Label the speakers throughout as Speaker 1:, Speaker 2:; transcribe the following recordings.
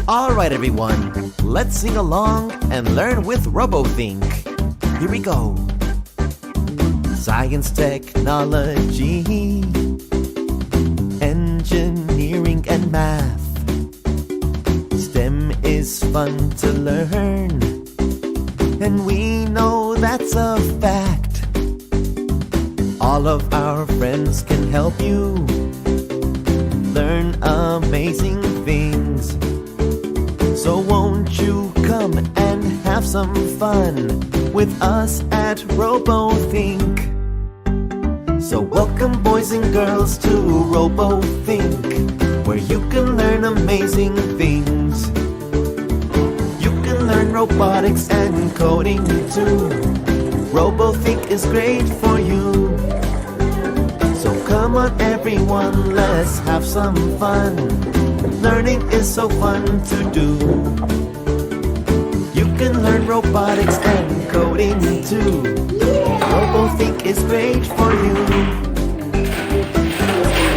Speaker 1: Alright everyone, let's sing along and learn with RoboThink. Here we go. Science, technology, engineering and math. STEM is fun to learn, and we know that's a fact. All of our friends can help you learn amazing things. So won't you come and have some fun with us at RoboThink? So welcome boys and girls to RoboThink, where you can learn amazing things. You can learn robotics and coding too. RoboThink is great for you. So come on everyone, let's have some fun. Learning is so fun to do. You can learn robotics and coding too. RoboThink is great for you.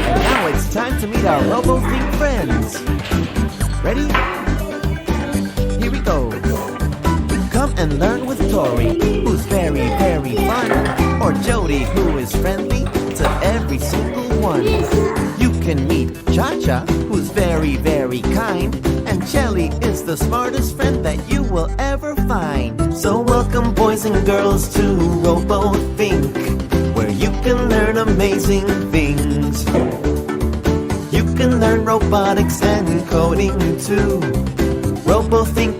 Speaker 1: And now it's time to meet our RoboThink friends. Ready? Here we go. Come and learn with Tori, who's very, very fun. Or Jody, who is friendly to every single one. You can meet Cha-Cha, who's very, very kind. And Shelly is the smartest friend that you will ever find. So welcome boys and girls to RoboThink, where you can learn amazing things. You can learn robotics and coding too. RoboThink